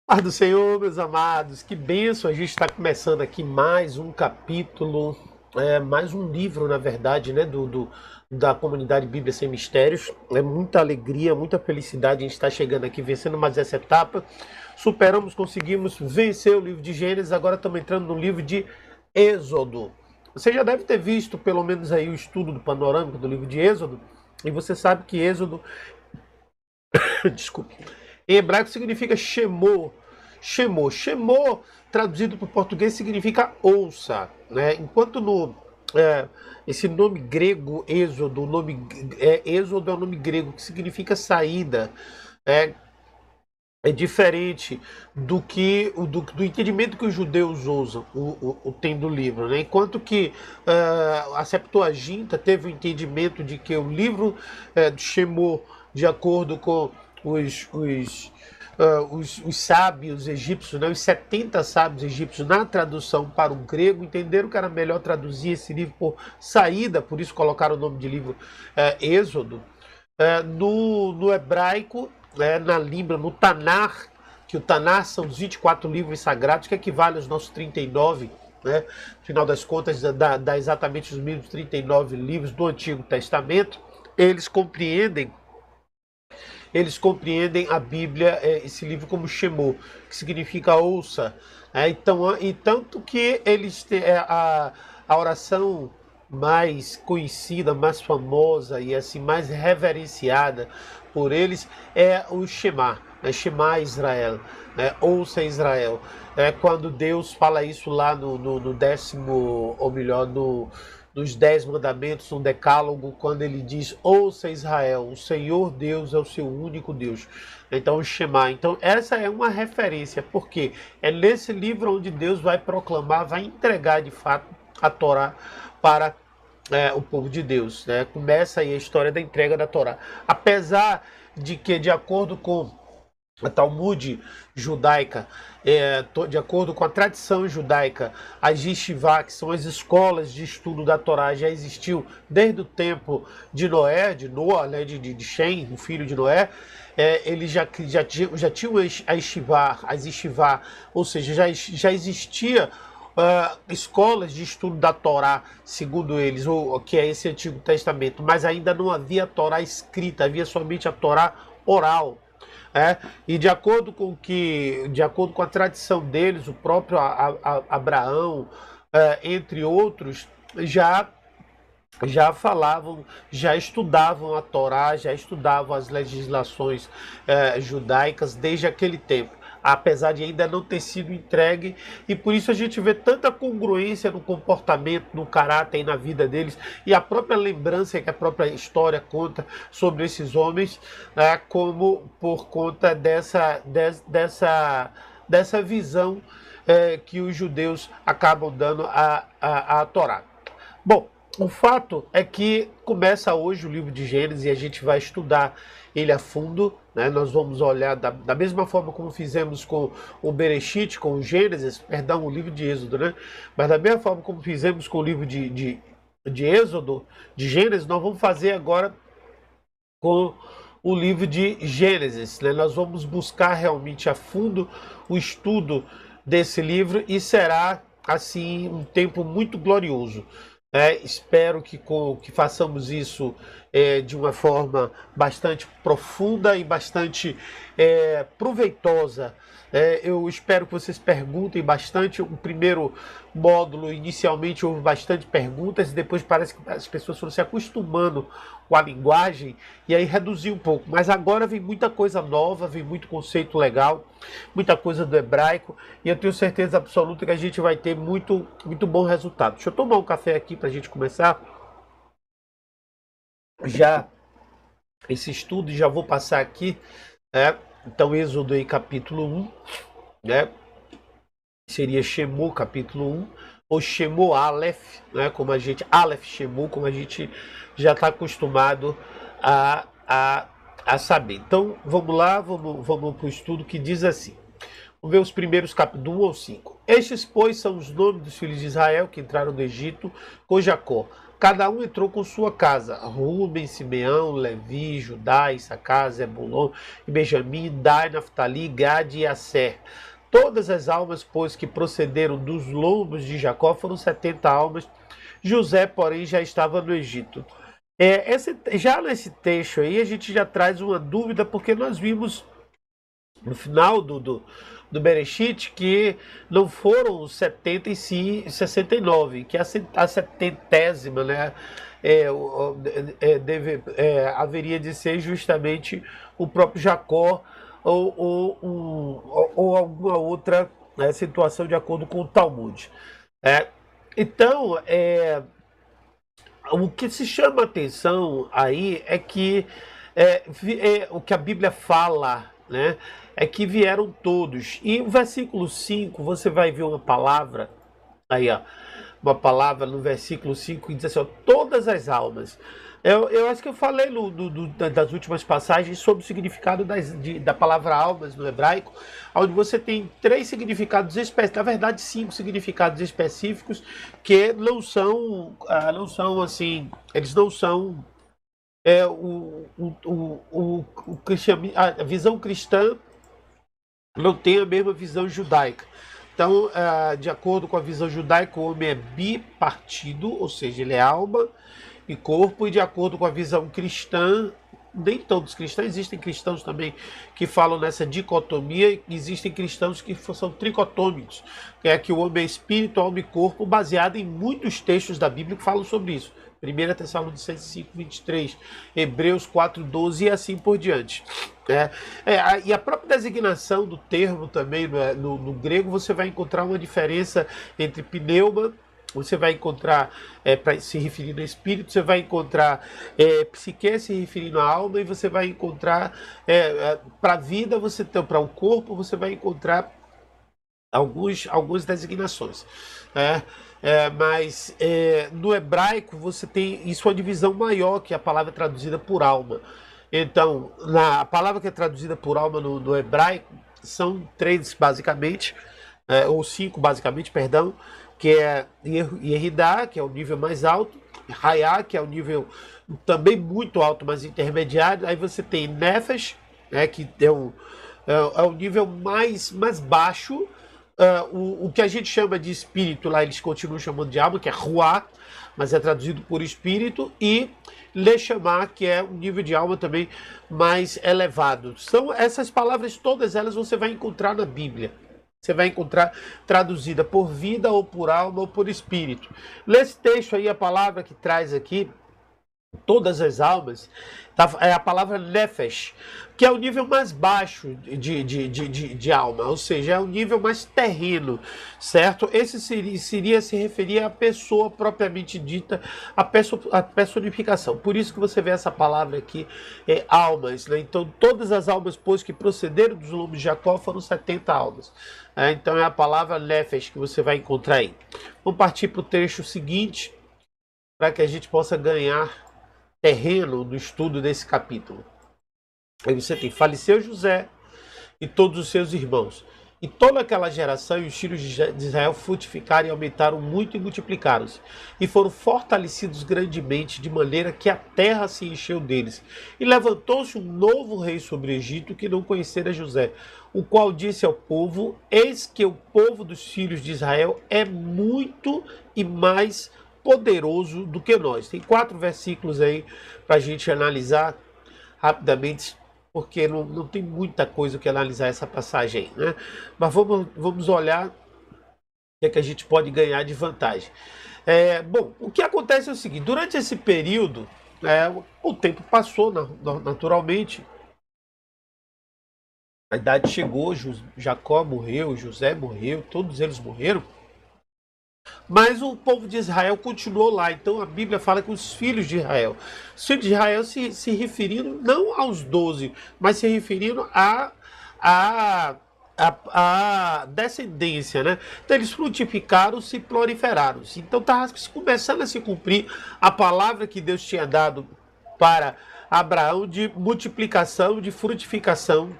Paz do Senhor, meus amados, que bênção! A gente está começando aqui mais um capítulo, mais um livro, na verdade, né, da comunidade Bíblia Sem Mistérios. É muita alegria, muita felicidade. A gente está chegando aqui, vencendo mais essa etapa. Superamos, conseguimos vencer o livro de Gênesis, agora estamos entrando no livro de Êxodo. Você já deve ter visto, pelo menos aí, o estudo do panorâmico do livro de Êxodo, e você sabe que Êxodo, desculpe, em hebraico significa Shemô. Shemô, traduzido para o português, significa ouça, né? Enquanto é, esse nome grego, Êxodo, Êxodo é um nome grego que significa saída, é, é diferente do entendimento que os judeus usam, tem do livro, né? Enquanto que a Septuaginta teve o entendimento de que o livro de Shemô, de acordo com os sábios egípcios, né, os 70 sábios egípcios, na tradução para o grego, entenderam que era melhor traduzir esse livro por saída, por isso colocaram o nome de livro Êxodo. No hebraico, na Líbia, no Tanar, que o Tanar são os 24 livros sagrados, que equivale aos nossos 39, né? No final das contas, dá exatamente os mesmos 39 livros do Antigo Testamento. Eles compreendem eles compreendem a Bíblia, esse livro, como Shemô, que significa ouça. Então, e tanto que eles têm a oração mais conhecida, mais famosa e assim mais reverenciada por eles é o Shema, Shema Israel, ouça Israel. Quando Deus fala isso lá no décimo, ou melhor, dos 10 mandamentos, um decálogo, quando ele diz: ouça Israel, o Senhor Deus é o seu único Deus. Então, o Shema. Então, essa é uma referência, porque é nesse livro onde Deus vai proclamar, vai entregar de fato a Torá para o povo de Deus, né? Começa aí a história da entrega da Torá. Apesar de que, de acordo com a Talmud judaica, de acordo com a tradição judaica, as yeshivá, que são as escolas de estudo da Torá, já existiu desde o tempo de Noé, de Noa, né, de Shem, o filho de Noé. Eles já tinham as yeshivá, ou seja, já existia escolas de estudo da Torá, segundo eles, que é esse Antigo Testamento, mas ainda não havia Torá escrita, havia somente a Torá oral. E de acordo com a tradição deles, o próprio Abraão, entre outros, já falavam, já estudavam a Torá, já estudavam as legislações judaicas desde aquele tempo, apesar de ainda não ter sido entregue, e por isso a gente vê tanta congruência no comportamento, no caráter e na vida deles, e a própria lembrança que a própria história conta sobre esses homens, como por conta dessa visão que os judeus acabam dando à Torá. Bom, o fato é que começa hoje o livro de Gênesis e a gente vai estudar ele a fundo, né? Nós vamos olhar da mesma forma como fizemos com o Bereshit, com o Gênesis, perdão, o livro de Êxodo, né? Mas da mesma forma como fizemos com o livro de Êxodo, de Gênesis, nós vamos fazer agora com o livro de Gênesis, né? Nós vamos buscar realmente a fundo o estudo desse livro e será, assim, um tempo muito glorioso. Espero que façamos isso de uma forma bastante profunda e bastante proveitosa. Eu espero que vocês perguntem bastante. O primeiro módulo, inicialmente, houve bastante perguntas, e depois parece que as pessoas foram se acostumando com a linguagem, e aí reduziu um pouco. Mas agora vem muita coisa nova, vem muito conceito legal, muita coisa do hebraico, e eu tenho certeza absoluta que a gente vai ter muito, muito bom resultado. Deixa eu tomar um café aqui para a gente começar já esse estudo, e já vou passar aqui, né? Então, Êxodo aí, capítulo 1, né? Seria Shemô, capítulo 1, ou Shemô Aleph, né? Aleph Shemô, como a gente já está acostumado a saber. Então, vamos lá, vamos para o estudo que diz assim. Vamos ver os primeiros capítulos 1 ou 5. Estes, pois, são os nomes dos filhos de Israel que entraram no Egito com Jacó. cada um entrou com sua casa. Rubem, Simeão, Levi, Judá, Issacar, Zebulon e Benjamim, Dan, Naftali, Gade e Asser. Todas as almas, pois, que procederam dos lombos de Jacó foram 70 almas. José, porém, já estava no Egito. Já nesse texto aí, a gente já traz uma dúvida, porque nós vimos no final do Bereshit que não foram 70 e sim 69, que a setentésima, né, haveria de ser justamente o próprio Jacó ou alguma outra situação de acordo com o Talmud. Então, o que se chama a atenção aí é que o que a Bíblia fala, né, é que vieram todos. E o versículo 5, você vai ver uma palavra, aí ó, uma palavra no versículo 5 que diz assim, ó, todas as almas. Eu acho que eu falei das últimas passagens sobre o significado da palavra almas no hebraico, onde você tem 3 significados específicos, na verdade 5 significados específicos, que não são assim, eles não são a visão cristã não tem a mesma visão judaica. Então, de acordo com a visão judaica, o homem é bipartido, ou seja, ele é alma e corpo, e de acordo com a visão cristã, nem todos os cristãos, existem cristãos também que falam nessa dicotomia, existem cristãos que são tricotômicos, que é que o homem é espírito, alma e corpo, baseado em muitos textos da Bíblia que falam sobre isso. 1 Tessalonicenses 5:23, Hebreus 4:12 e assim por diante. E a própria designação do termo também no grego, você vai encontrar uma diferença entre pneuma, você vai encontrar para se referir ao espírito, você vai encontrar psique se referindo à alma, e você vai encontrar para a vida, para o corpo, você vai encontrar algumas designações. Mas no hebraico você tem isso, uma divisão maior, que a palavra traduzida por alma. Então, a palavra que é traduzida por alma no hebraico são 3 basicamente, ou 5 basicamente, perdão, que é Yeridá, que é o nível mais alto, Hayá, que é o nível também muito alto, mas intermediário. Aí você tem Nefesh, que é o nível mais baixo. O que a gente chama de espírito, lá eles continuam chamando de alma, que é Ruá, mas é traduzido por espírito, e Lechamá, que é um nível de alma também mais elevado. São essas palavras, todas elas você vai encontrar na Bíblia. Você vai encontrar traduzida por vida, ou por alma, ou por espírito. Nesse texto aí, a palavra que traz aqui, todas as almas, é a palavra nefesh, que é o nível mais baixo de alma, ou seja, é o nível mais terreno, certo? Esse seria se referir à pessoa propriamente dita, a personificação. Por isso que você vê essa palavra aqui, almas, né? Então, todas as almas, pois, que procederam dos lombos de Jacó foram 70 almas. Então, é a palavra nefesh que você vai encontrar aí. Vamos partir para o trecho seguinte, para que a gente possa ganhar terreno no estudo desse capítulo. Aí você tem: faleceu José e todos os seus irmãos, e toda aquela geração, e os filhos de Israel frutificaram e aumentaram muito e multiplicaram-se, e foram fortalecidos grandemente, de maneira que a terra se encheu deles. E levantou-se um novo rei sobre o Egito, que não conhecera José, o qual disse ao povo: eis que o povo dos filhos de Israel é muito e mais poderoso do que nós. Tem 4 versículos aí para a gente analisar rapidamente, porque não tem muita coisa que analisar essa passagem aí, né? Mas vamos olhar o que a gente pode ganhar de vantagem. Bom, o que acontece é o seguinte: durante esse período, o tempo passou naturalmente, a idade chegou, Jacó morreu, José morreu, todos eles morreram. Mas o povo de Israel continuou lá. Então a Bíblia fala que os filhos de Israel. Os filhos de Israel se referindo não aos 12, mas se referindo à descendência, né? Então eles frutificaram-se e proliferaram-se. Então estava começando a se cumprir a palavra que Deus tinha dado para Abraão de multiplicação, de frutificação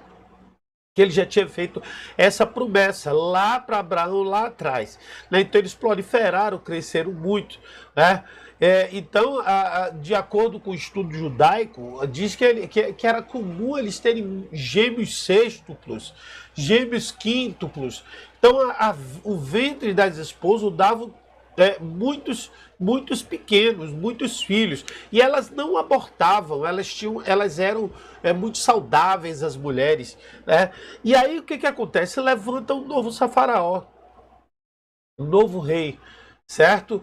que ele já tinha feito essa promessa lá para Abraão, lá atrás. Né? Então eles proliferaram, cresceram muito. Né? Então, de acordo com o estudo judaico, diz que era comum eles terem gêmeos sextuplos, gêmeos quíntuplos. Então, o ventre das esposas dava muitos pequenos, muitos filhos. E elas não abortavam, elas eram muito saudáveis, as mulheres. Né? E aí o que acontece? Levanta um novo Faraó, um novo rei, certo?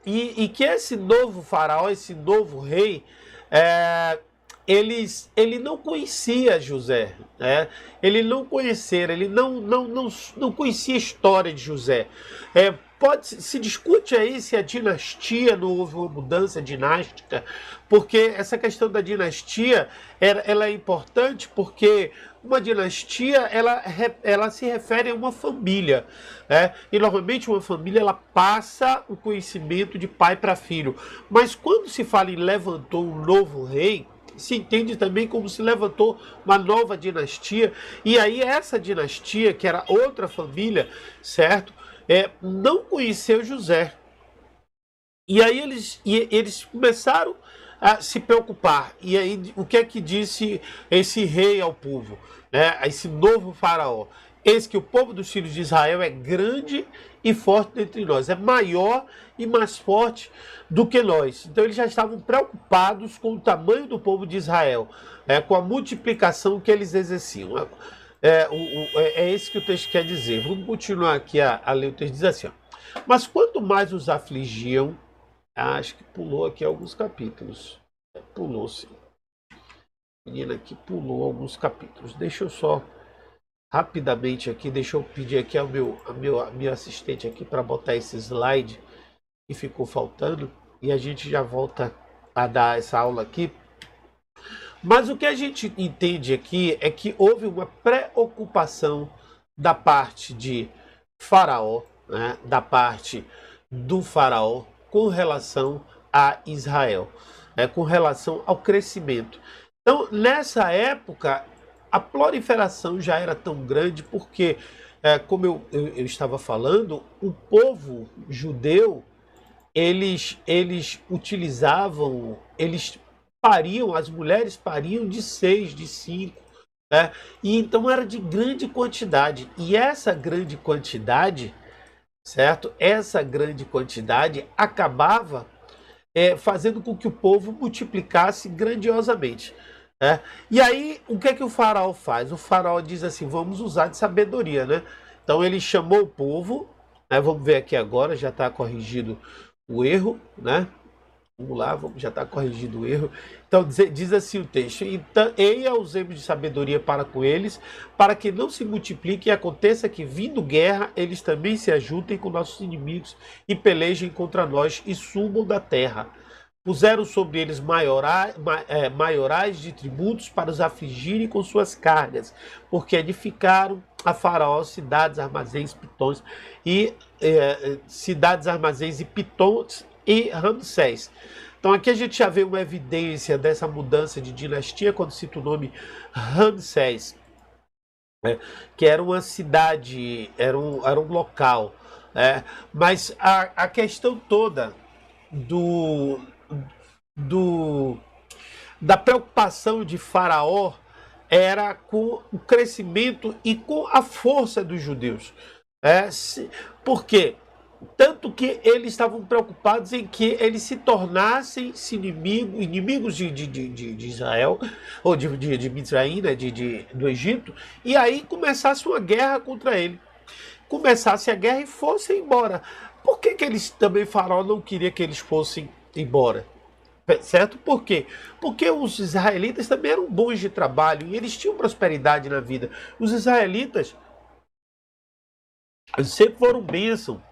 E que esse novo faraó, esse novo rei, ele não conhecia José, né? Ele não conhecia a história de José. Se discute aí se a dinastia não houve uma mudança dinástica, porque essa questão da dinastia ela é importante porque uma dinastia ela se refere a uma família, né? E normalmente uma família ela passa o conhecimento de pai para filho, mas quando se fala em levantou um novo rei, se entende também como se levantou uma nova dinastia, e aí essa dinastia, que era outra família, certo? Não conheceu José. E aí eles começaram a se preocupar. E aí o que é que disse esse rei ao povo? Né? Esse novo faraó. Eis que o povo dos filhos de Israel é grande e forte dentre nós. É maior e mais forte do que nós. Então eles já estavam preocupados com o tamanho do povo de Israel, com a multiplicação que eles exerciam. É isso que o texto quer dizer. Vamos continuar aqui a ler o texto. Diz assim, ó. Mas quanto mais os afligiam, acho que pulou aqui alguns capítulos. Pulou, sim. A menina aqui pulou alguns capítulos. Deixa eu só, rapidamente aqui, deixa eu pedir aqui ao meu assistente aqui para botar esse slide que ficou faltando. E a gente já volta a dar essa aula aqui. Mas o que a gente entende aqui é que houve uma preocupação da parte de Faraó, né, da parte do Faraó com relação a Israel, com relação ao crescimento. Então, nessa época, a proliferação já era tão grande porque, como eu estava falando, o povo judeu, eles utilizavam, eles pariam, as mulheres pariam de 6, de 5, né? E então era de grande quantidade. E essa grande quantidade, certo? Essa grande quantidade acabava fazendo com que o povo multiplicasse grandiosamente. Né? E aí, o que é que o faraó faz? O faraó diz assim, vamos usar de sabedoria, né? Então ele chamou o povo, né? Vamos ver aqui agora, já está corrigido o erro, né? Vamos lá, já está corrigido o erro. Então diz assim o texto: então, eia usemos de sabedoria para com eles, para que não se multiplique e aconteça que, vindo guerra, eles também se ajuntem com nossos inimigos e pelejem contra nós e subam da terra. Puseram sobre eles maiorais de tributos para os afligirem com suas cargas, porque edificaram a Faraó cidades, armazéns, pitons e pitons e Ramsés. Então aqui a gente já vê uma evidência dessa mudança de dinastia quando cita o nome Ramsés, que era uma cidade, era um local. Mas a questão toda da preocupação de Faraó era com o crescimento e com a força dos judeus. Por quê? Tanto que eles estavam preocupados em que eles se tornassem inimigos de Israel, ou de Mitzraim, né, do Egito, e aí começasse uma guerra contra ele. Começasse a guerra e fossem embora. Por que eles também, Faraó, não queria que eles fossem embora? Certo? Por quê? Porque os israelitas também eram bons de trabalho e eles tinham prosperidade na vida. Os israelitas sempre foram bênção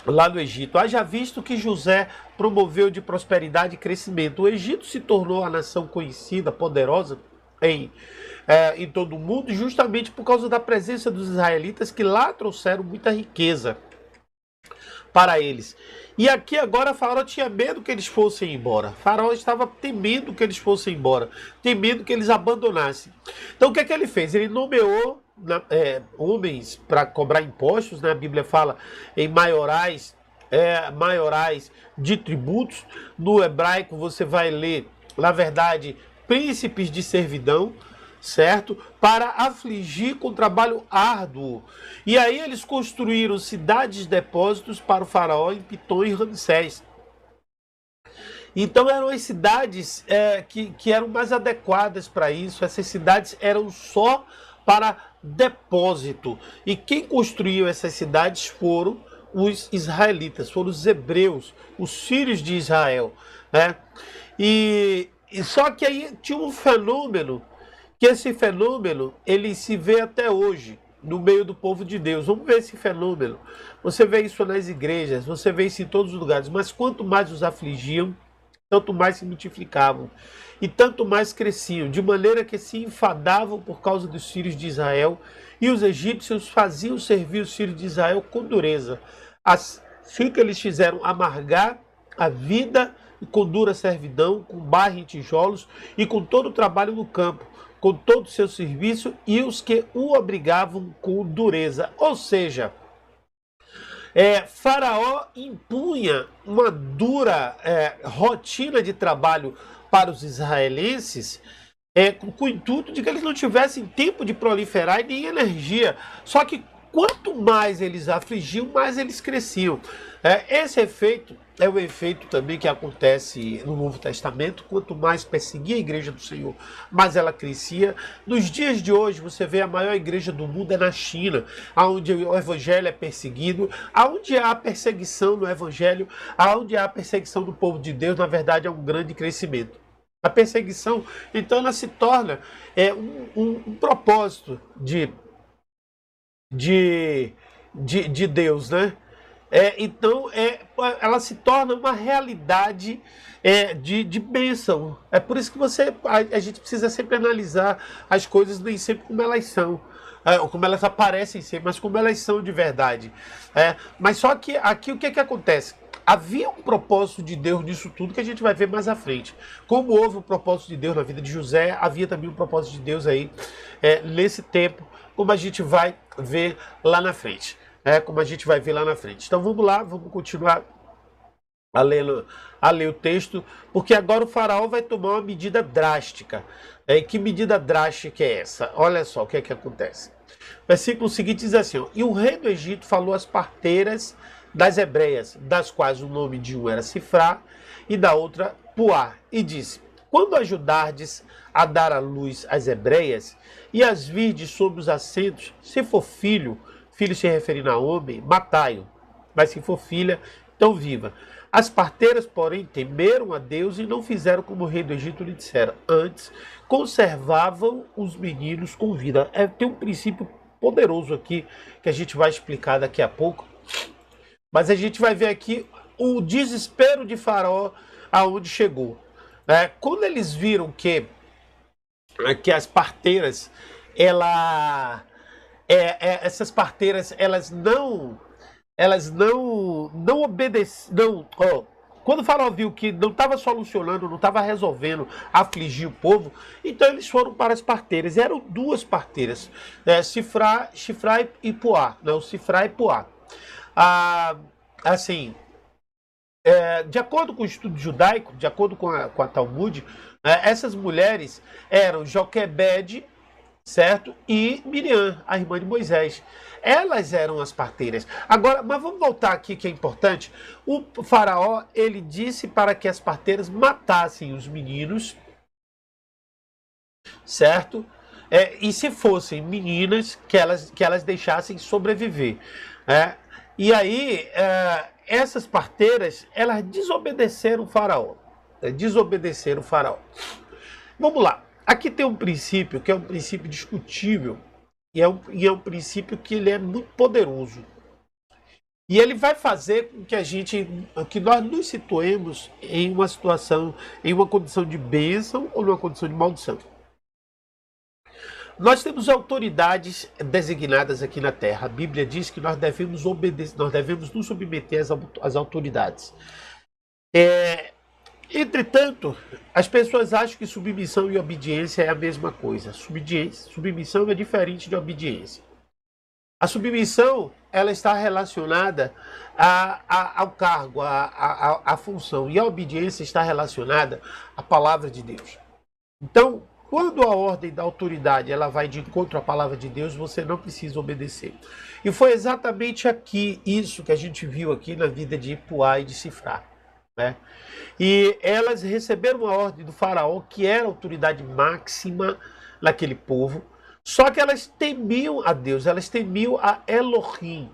lá no Egito. Haja visto que José promoveu de prosperidade e crescimento. O Egito se tornou a nação conhecida, poderosa em todo o mundo, justamente por causa da presença dos israelitas que lá trouxeram muita riqueza para eles. E aqui agora Faraó tinha medo que eles fossem embora. Faraó estava temendo que eles fossem embora, temendo que eles abandonassem. Então o que é que ele fez? Ele nomeou homens para cobrar impostos, né? A Bíblia fala em maiorais, maiorais de tributos. No hebraico você vai ler, na verdade, príncipes de servidão, certo? Para afligir com trabalho árduo. E aí eles construíram cidades-depósitos para o faraó em Pitom e Ramsés. Então eram as cidades que eram mais adequadas para isso. Essas cidades eram só para depósito. E quem construiu essas cidades foram os israelitas, foram os hebreus, os filhos de Israel, né? E só que aí tinha um fenômeno, que esse fenômeno ele se vê até hoje no meio do povo de Deus. Vamos ver esse fenômeno. Você vê isso nas igrejas, você vê isso em todos os lugares, mas quanto mais os afligiam, tanto mais se multiplicavam e tanto mais cresciam, de maneira que se enfadavam por causa dos filhos de Israel, e os egípcios faziam servir os filhos de Israel com dureza. Assim que eles fizeram amargar a vida com dura servidão, com barro em tijolos e com todo o trabalho no campo, com todo o seu serviço, e os que o obrigavam com dureza. Ou seja, Faraó impunha uma dura rotina de trabalho para os israelenses, com o intuito de que eles não tivessem tempo de proliferar e nem energia. Só que quanto mais eles afligiam, mais eles cresciam. Esse efeito é o efeito também que acontece no Novo Testamento. Quanto mais perseguia a igreja do Senhor, mais ela crescia. Nos dias de hoje, você vê a maior igreja do mundo é na China, onde o evangelho é perseguido, onde há perseguição no evangelho, onde há perseguição do povo de Deus, na verdade é um grande crescimento. A perseguição, então, ela se torna um propósito de Deus, né? Então, ela se torna uma realidade de bênção. É por isso que a gente precisa sempre analisar as coisas nem sempre como elas são, como elas aparecem ser, mas como elas são de verdade. Mas só que aqui o que acontece? Havia um propósito de Deus nisso tudo que a gente vai ver mais à frente. Como houve um propósito de Deus na vida de José, havia também um propósito de Deus aí nesse tempo, como a gente vai ver lá na frente. Então vamos lá, vamos continuar a ler o texto, porque agora o faraó vai tomar uma medida drástica. Que medida drástica é essa? Olha só o que é que acontece. O versículo seguinte diz assim: e o rei do Egito falou às parteiras das hebreias, das quais o nome de uma era Sifrá e da outra Puá, e disse: quando ajudardes a dar à luz as hebreias e as virdes sobre os assentos, se for filho se referindo a homem, matai-o, mas se for filha, então viva. As parteiras, porém, temeram a Deus e não fizeram como o rei do Egito lhe dissera. Antes, conservavam os meninos com vida. Tem um princípio poderoso aqui que a gente vai explicar daqui a pouco. Mas a gente vai ver aqui o desespero de Faraó aonde chegou. Quando eles viram que as parteiras, essas parteiras, elas não obedeciam. Quando o faraó viu que não estava solucionando, não estava resolvendo afligir o povo, então eles foram para as parteiras. E eram duas parteiras, Sifrá e Puá. Não, Sifrá e Puá. Assim, de acordo com o estudo judaico, de acordo com a Talmud, essas mulheres eram Joquebede, certo? E Miriam, a irmã de Moisés. Elas eram as parteiras. Agora, mas vamos voltar aqui que é importante. O faraó, ele disse para que as parteiras matassem os meninos, certo? E se fossem meninas, que elas deixassem sobreviver. E aí, essas parteiras, elas desobedeceram o faraó. Desobedeceram o faraó. Vamos lá. Aqui tem um princípio que é um princípio discutível e é um princípio que ele é muito poderoso. E ele vai fazer com que nós nos situemos em uma situação, em uma condição de bênção ou numa condição de maldição. Nós temos autoridades designadas aqui na terra. A Bíblia diz que nós devemos obedecer, nós devemos nos submeter às autoridades. Entretanto, as pessoas acham que submissão e obediência é a mesma coisa. Submissão é diferente de obediência. A submissão, ela está relacionada ao cargo, à função. E a obediência está relacionada à palavra de Deus. Então, quando a ordem da autoridade ela vai de encontro à palavra de Deus, você não precisa obedecer. E foi exatamente isso que a gente viu aqui na vida de Ipuá e de Sifrá. Né? E elas receberam a ordem do faraó, que era a autoridade máxima naquele povo, só que elas temiam a Deus, elas temiam a Elohim.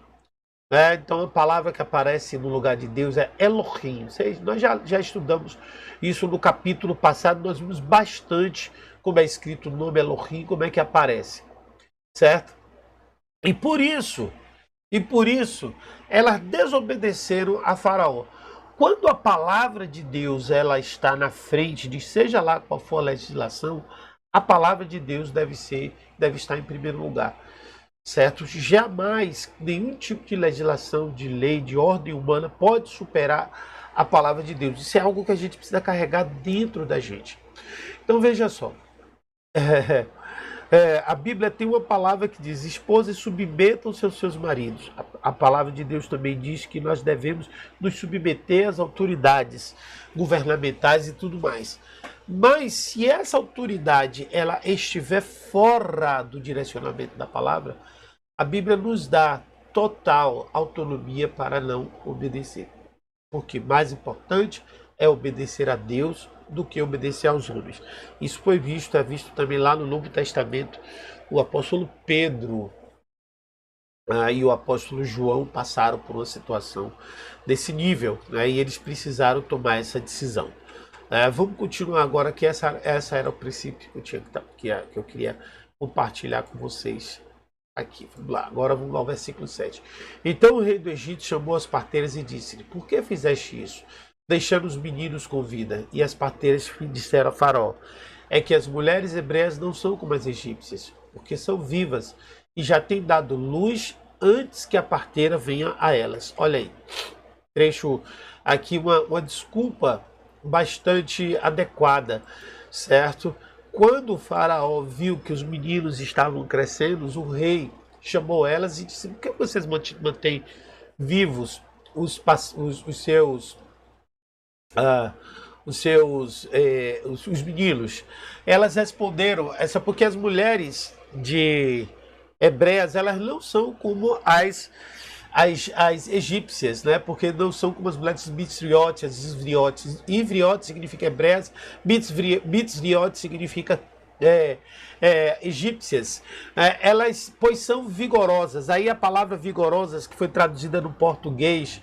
Né? Então a palavra que aparece no lugar de Deus é Elohim. Nós já estudamos isso no capítulo passado, nós vimos bastante como é escrito o nome Elohim, como é que aparece. Certo? E por isso, elas desobedeceram a faraó. Quando a palavra de Deus ela está na frente de seja lá qual for a legislação, a palavra de Deus deve estar em primeiro lugar. Certo? Jamais nenhum tipo de legislação, de lei, de ordem humana pode superar a palavra de Deus. Isso é algo que a gente precisa carregar dentro da gente. Então veja só. A Bíblia tem uma palavra que diz: esposas submetam-se aos seus maridos. A palavra de Deus também diz que nós devemos nos submeter às autoridades governamentais e tudo mais. Mas se essa autoridade ela estiver fora do direcionamento da palavra, a Bíblia nos dá total autonomia para não obedecer. Porque mais importante é obedecer a Deus do que obedecer aos homens. Isso é visto também lá no Novo Testamento. O apóstolo Pedro e o apóstolo João passaram por uma situação desse nível, né, e eles precisaram tomar essa decisão. Vamos continuar agora, que essa era o princípio que eu queria compartilhar com vocês aqui. Vamos lá, agora vamos ao versículo 7. Então o rei do Egito chamou as parteiras e disse-lhe: por que fizeste isso, deixando os meninos com vida? E as parteiras disseram a Faraó: é que as mulheres hebreias não são como as egípcias, porque são vivas e já têm dado luz antes que a parteira venha a elas. Olha aí, trecho aqui, uma desculpa bastante adequada, certo? Quando o faraó viu que os meninos estavam crescendo, o rei chamou elas e disse: por que vocês mantêm vivos os meninos? Elas responderam: porque as mulheres hebreias, elas não são como as egípcias, né? Porque não são como as mulheres mitzriotes, isvriotes. Ivriote significa hebreias, mitzriote significa egípcias. Elas, pois, são vigorosas. Aí a palavra vigorosas, que foi traduzida no português,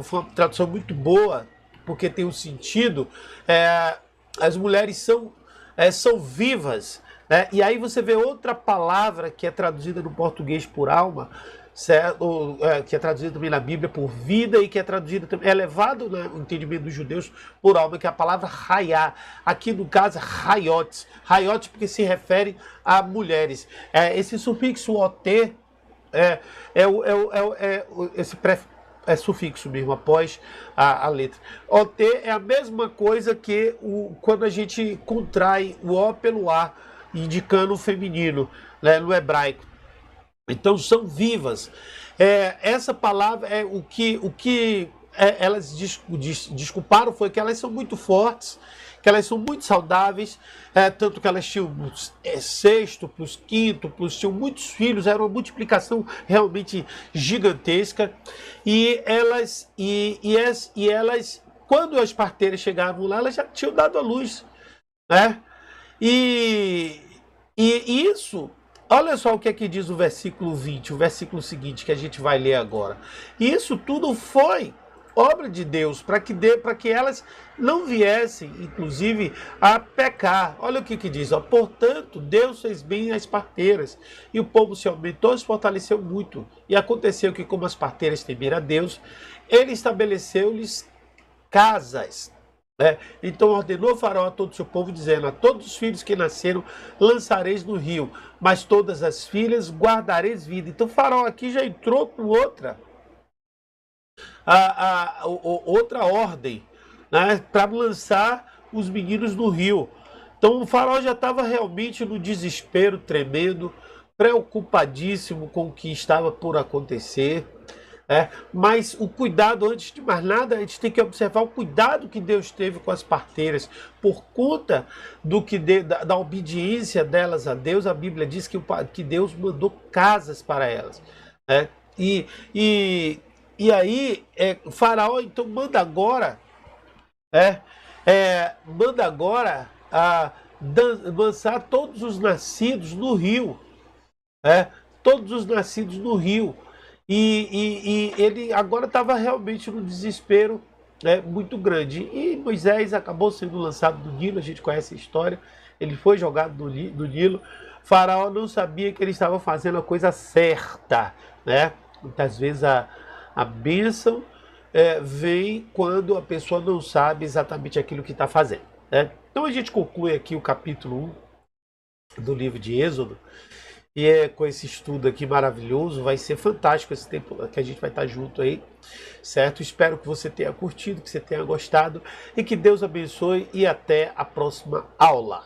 foi uma tradução muito boa, porque tem um sentido. As mulheres são vivas. E aí você vê outra palavra que é traduzida no português por alma, certo? Que é traduzida também na Bíblia por vida, e que é traduzida também, é levado no entendimento dos judeus por alma, que é a palavra raiá. Aqui no caso, raiot. Raiot porque se refere a mulheres. Esse sufixo ot esse sufixo mesmo, após a letra. Ot é a mesma coisa que quando a gente contrai o O pelo A, indicando o feminino, né, no hebraico. Então são vivas. Essa palavra o que elas desculparam foi que elas são muito fortes, que elas são muito saudáveis, tanto que elas tinham sextuplos, quíntuplos, tinham muitos filhos, era uma multiplicação realmente gigantesca. E elas, quando as parteiras chegavam lá, elas já tinham dado à luz, né? E isso, olha só o que é que diz o versículo 20, o versículo seguinte que a gente vai ler agora. Isso tudo foi obra de Deus, para que elas não viessem, inclusive, a pecar. Olha o que diz: portanto, Deus fez bem às parteiras, e o povo se aumentou e se fortaleceu muito. E aconteceu que, como as parteiras temeram a Deus, ele estabeleceu-lhes casas. Então ordenou Faraó a todo o seu povo, dizendo: a todos os filhos que nasceram lançareis no rio, mas todas as filhas guardareis vida. Então Faraó aqui já entrou com outra ordem, né, para lançar os meninos no rio. Então o Faraó já estava realmente no desespero tremendo, preocupadíssimo com o que estava por acontecer. Mas o cuidado, antes de mais nada, a gente tem que observar o cuidado que Deus teve com as parteiras, por conta da obediência delas a Deus. A Bíblia diz que Deus mandou casas para elas. Né? E aí, o Faraó então manda agora, lançar todos os nascidos no rio. Todos os nascidos no rio. E ele agora estava realmente num desespero, muito grande. E Moisés acabou sendo lançado no Nilo, a gente conhece a história. Ele foi jogado no Nilo. Faraó não sabia que ele estava fazendo a coisa certa. Muitas vezes a bênção vem quando a pessoa não sabe exatamente aquilo que está fazendo. Então a gente conclui aqui o capítulo 1 do livro de Êxodo. E com esse estudo aqui maravilhoso, vai ser fantástico esse tempo que a gente vai estar junto aí, certo? Espero que você tenha curtido, que você tenha gostado e que Deus abençoe e até a próxima aula.